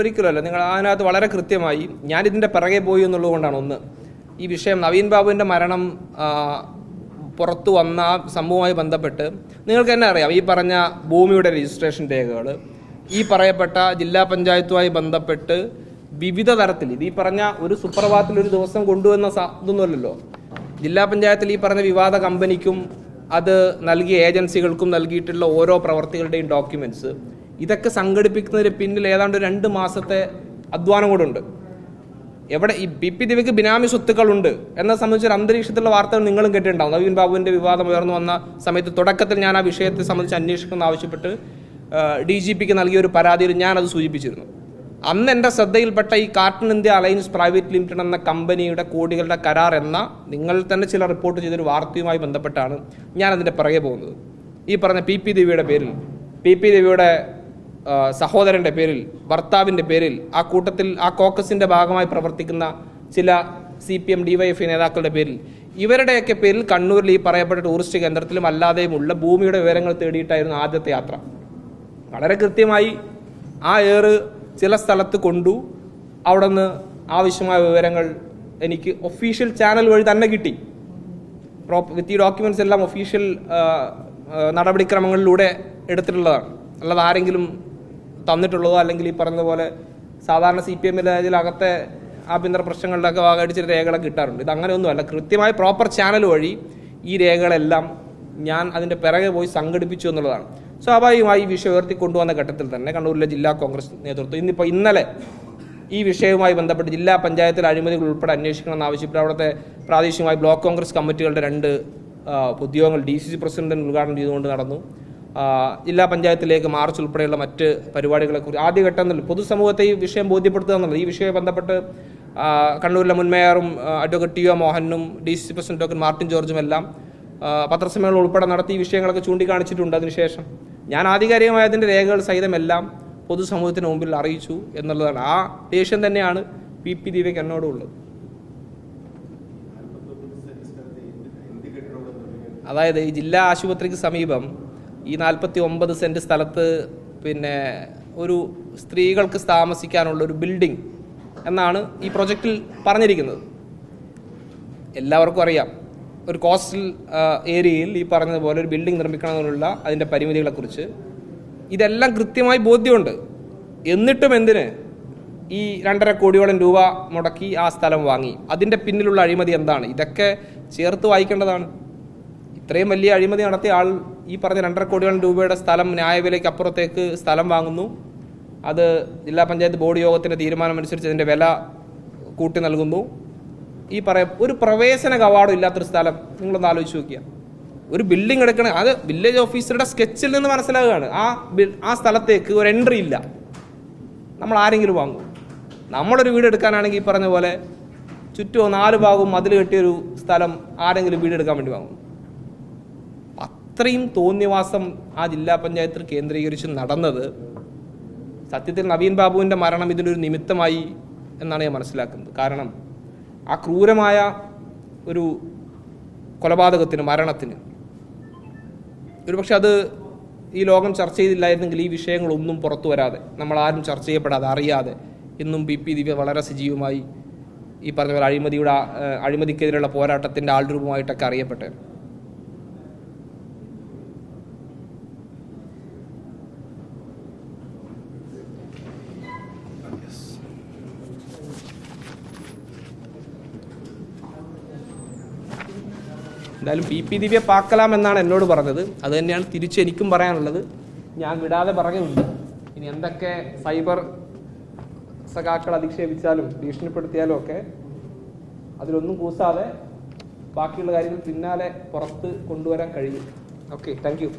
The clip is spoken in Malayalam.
ഒരിക്കലുമല്ല. നിങ്ങൾ അതിനകത്ത് വളരെ കൃത്യമായി ഞാനിതിൻ്റെ പിറകെ പോയി എന്നുള്ളത് കൊണ്ടാണ്. ഒന്ന്, ഈ വിഷയം നവീൻ ബാബുവിൻ്റെ മരണം പുറത്തു വന്ന സംഭവവുമായി ബന്ധപ്പെട്ട് നിങ്ങൾക്ക് തന്നെ അറിയാം, ഈ പറഞ്ഞ ഭൂമിയുടെ രജിസ്ട്രേഷൻ രേഖകൾ, ഈ പറയപ്പെട്ട ജില്ലാ പഞ്ചായത്തുമായി ബന്ധപ്പെട്ട് വിവിധ തരത്തിൽ ഈ പറഞ്ഞ ഒരു സുപ്രഭാതത്തിൽ ഒരു ദിവസം കൊണ്ടുവന്ന ഇതൊന്നുമല്ലല്ലോ. ജില്ലാ പഞ്ചായത്തിൽ ഈ പറഞ്ഞ വിവാദ കമ്പനിക്കും അത് നൽകിയ ഏജൻസികൾക്കും നൽകിയിട്ടുള്ള ഓരോ പ്രവർത്തികളുടെയും ഡോക്യുമെന്റ്സ്, ഇതൊക്കെ സംഘടിപ്പിക്കുന്നതിന് പിന്നിൽ ഏതാണ്ട് 2 മാസത്തെ അധ്വാനം കൂടുണ്ട്. എവിടെ ഈ PP ദിവ്യക്ക് ബിനാമി സ്വത്തുക്കളുണ്ട് എന്നെ സംബന്ധിച്ചൊരു അന്തരീക്ഷത്തിലുള്ള വാർത്തകൾ നിങ്ങളും കേട്ടിട്ടുണ്ടാവും. നവീൻ ബാബുവിൻ്റെ വിവാദം ഉയർന്നു വന്ന സമയത്ത് തുടക്കത്തിൽ ഞാൻ ആ വിഷയത്തെ സംബന്ധിച്ച് അന്വേഷിക്കണം ആവശ്യപ്പെട്ട് DGPക്ക് നൽകിയ ഒരു പരാതിയിൽ ഞാനത് സൂചിപ്പിച്ചിരുന്നു. അന്ന് എൻ്റെ ശ്രദ്ധയിൽപ്പെട്ട ഈ carton India alliance private limited എന്ന കമ്പനിയുടെ കോടികളുടെ കരാർ എന്ന നിങ്ങൾ തന്നെ ചില റിപ്പോർട്ട് ചെയ്തൊരു വാർത്തയുമായി ബന്ധപ്പെട്ടാണ് ഞാനതിൻ്റെ പിറകെ പോകുന്നത്. ഈ പറഞ്ഞ PP ദിവ്യയുടെ പേരിൽ, PP ദിവ്യയുടെ സഹോദരൻ്റെ പേരിൽ, ഭർത്താവിൻ്റെ പേരിൽ, ആ കൂട്ടത്തിൽ ആ കോക്കസിൻ്റെ ഭാഗമായി പ്രവർത്തിക്കുന്ന ചില CPM DYFI നേതാക്കളുടെ പേരിൽ, ഇവരുടെയൊക്കെ പേരിൽ കണ്ണൂരിൽ ഈ പറയപ്പെട്ട ടൂറിസ്റ്റ് കേന്ദ്രത്തിലും അല്ലാതെയുമുള്ള ഭൂമിയുടെ വിവരങ്ങൾ തേടിയിട്ടായിരുന്നു ആദ്യത്തെ യാത്ര. വളരെ കൃത്യമായി ആ ചില സ്ഥലത്ത് കൊണ്ടു. അവിടെ നിന്ന് ആവശ്യമായ വിവരങ്ങൾ എനിക്ക് ഒഫീഷ്യൽ ചാനൽ വഴി തന്നെ കിട്ടി. വിത്ത് ഈ ഡോക്യുമെന്റ്സ് എല്ലാം ഒഫീഷ്യൽ നടപടിക്രമങ്ങളിലൂടെ എടുത്തിട്ടുള്ളതാണ്. അല്ലാതെ ആരെങ്കിലും തന്നിട്ടുള്ളതോ അല്ലെങ്കിൽ ഈ പറഞ്ഞതുപോലെ സാധാരണ CPMലെ അതിലകത്തെ ആഭ്യന്തര പ്രശ്നങ്ങളിലൊക്കെ വകടിച്ചിട്ട് രേഖകളൊക്കെ കിട്ടാറുണ്ട്. ഇത് അങ്ങനെയൊന്നുമല്ല. കൃത്യമായി പ്രോപ്പർ ചാനൽ വഴി ഈ രേഖകളെല്ലാം ഞാൻ അതിൻ്റെ പിറകെ പോയി സംഘടിപ്പിച്ചു എന്നുള്ളതാണ്. സ്വാഭാവികമായി ഈ വിഷയം ഉയർത്തിക്കൊണ്ടുവന്ന ഘട്ടത്തിൽ തന്നെ കണ്ണൂരിലെ ജില്ലാ കോൺഗ്രസ് നേതൃത്വം ഇന്നലെ ഈ വിഷയവുമായി ബന്ധപ്പെട്ട് ജില്ലാ പഞ്ചായത്തിൽ അഴിമതികൾ ഉൾപ്പെടെ അന്വേഷിക്കണമെന്ന് ആവശ്യപ്പെട്ട് അവിടുത്തെ പ്രാദേശികമായി ബ്ലോക്ക് കോൺഗ്രസ് കമ്മിറ്റികളുടെ 2 പൊതുയോഗങ്ങൾ DCC പ്രസിഡന്റ് ഉദ്ഘാടനം ചെയ്തുകൊണ്ട് നടന്നു. ജില്ലാ പഞ്ചായത്തിലേക്ക് മാർച്ച് ഉൾപ്പെടെയുള്ള മറ്റ് പരിപാടികളെക്കുറിച്ച് ആദ്യഘട്ടത്തിൽ പൊതുസമൂഹത്തെ ഈ വിഷയം ബോധ്യപ്പെടുത്തുക എന്നുള്ളത്. ഈ വിഷയവുമായി ബന്ധപ്പെട്ട് കണ്ണൂരിലെ മുൻ മേയറും അഡ്വക്കേറ്റ് TO മോഹനും DCC പ്രസിഡന്റ് ഡോക്ടർ മാർട്ടിൻ ജോർജും എല്ലാം പത്രസമ്മേളനം ഉൾപ്പെടെ നടത്തി ഈ വിഷയങ്ങളൊക്കെ ചൂണ്ടിക്കാണിച്ചിട്ടുണ്ട്. അതിനുശേഷം ഞാൻ ആധികാരികമായ അതിൻ്റെ രേഖകൾ സഹിതമെല്ലാം പൊതുസമൂഹത്തിന് മുമ്പിൽ അറിയിച്ചു എന്നുള്ളതാണ്. ആ ദേഷ്യം തന്നെയാണ് PP ദിവ്യക്ക് എന്നോടുള്ളത്. അതായത് ഈ ജില്ലാ ആശുപത്രിക്ക് സമീപം ഈ 49 സെന്റ് സ്ഥലത്ത് പിന്നെ ഒരു സ്ത്രീകൾക്ക് താമസിക്കാനുള്ള ഒരു ബിൽഡിംഗ് എന്നാണ് ഈ പ്രൊജക്റ്റിൽ പറഞ്ഞിരിക്കുന്നത്. എല്ലാവർക്കും അറിയാം, ഒരു കോസ്റ്റൽ ഏരിയയിൽ ഈ പറഞ്ഞതുപോലെ ഒരു ബിൽഡിംഗ് നിർമ്മിക്കണമെന്നുള്ള അതിൻ്റെ പരിമിതികളെക്കുറിച്ച് ഇതെല്ലാം കൃത്യമായി ബോധ്യമുണ്ട്. എന്നിട്ടും എന്തിന് ഈ 2.5 കോടിയോളം രൂപ മുടക്കി ആ സ്ഥലം വാങ്ങി? അതിൻ്റെ പിന്നിലുള്ള അഴിമതി എന്താണ്? ഇതൊക്കെ ചേർത്ത് വായിക്കേണ്ടതാണ്. ഇത്രയും വലിയ അഴിമതി നടത്തിയ ആൾ ഈ പറഞ്ഞ 2.5 കോടിയോളം രൂപയുടെ സ്ഥലം ന്യായവിലയ്ക്ക് അപ്പുറത്തേക്ക് സ്ഥലം വാങ്ങുന്നു. അത് ജില്ലാ പഞ്ചായത്ത് ബോർഡ് യോഗത്തിൻ്റെ തീരുമാനമനുസരിച്ച് അതിൻ്റെ വില കൂട്ടി നൽകുന്നു. ഈ ഒരു പ്രവേശന കവാടം ഇല്ലാത്തൊരു സ്ഥലം നിങ്ങളൊന്ന് ആലോചിച്ച് നോക്കിയാൽ, ഒരു ബിൽഡിംഗ് എടുക്കണേ, അത് വില്ലേജ് ഓഫീസറുടെ സ്കെച്ചിൽ നിന്ന് മനസ്സിലാകുകയാണ്. ആ സ്ഥലത്തേക്ക് ഒരു എൻട്രി ഇല്ല. നമ്മൾ ആരെങ്കിലും വാങ്ങും? നമ്മളൊരു വീട് എടുക്കാനാണെങ്കിൽ ഈ പറഞ്ഞ പോലെ ചുറ്റുമോ 4 ഭാഗവും മതിൽ കെട്ടിയൊരു സ്ഥലം ആരെങ്കിലും വീട് എടുക്കാൻ വേണ്ടി വാങ്ങും? അത്രയും തോന്നിവാസം ആ ജില്ലാ പഞ്ചായത്തിൽ കേന്ദ്രീകരിച്ച് നടന്നത് സത്യത്തിൽ നവീൻ ബാബുവിൻ്റെ മരണം ഇതിനൊരു നിമിത്തമായി എന്നാണ് ഞാൻ മനസ്സിലാക്കുന്നത്. കാരണം ആ ക്രൂരമായ ഒരു കൊലപാതകത്തിന്, മരണത്തിന് ഒരുപക്ഷെ അത് ഈ ലോകം ചർച്ച ചെയ്തില്ലായിരുന്നെങ്കിൽ ഈ വിഷയങ്ങളൊന്നും പുറത്തു വരാതെ, നമ്മളാരും ചർച്ച ചെയ്യപ്പെടാതെ, അറിയാതെ ഇന്നും PP ദിവ്യ വളരെ സജീവമായി ഈ പറഞ്ഞ പോലെ അഴിമതിക്കെതിരെയുള്ള പോരാട്ടത്തിൻ്റെ ആൾരൂപമായിട്ടൊക്കെ അറിയപ്പെട്ടത്. എന്തായാലും PP ദിവ്യ പാക്കലാം എന്നാണ് എന്നോട് പറഞ്ഞത്. അത് തന്നെയാണ് തിരിച്ച് എനിക്കും പറയാനുള്ളത്. ഞാൻ വിടാതെ പറയുന്നുണ്ട്. ഇനി എന്തൊക്കെ സൈബർ സഖാക്കൾ അധിക്ഷേപിച്ചാലും ഭീഷണിപ്പെടുത്തിയാലും ഒക്കെ അതിലൊന്നും കൂസാതെ ബാക്കിയുള്ള കാര്യങ്ങൾ പിന്നാലെ പുറത്ത് കൊണ്ടുവരാൻ കഴിയും. Okay, thank you.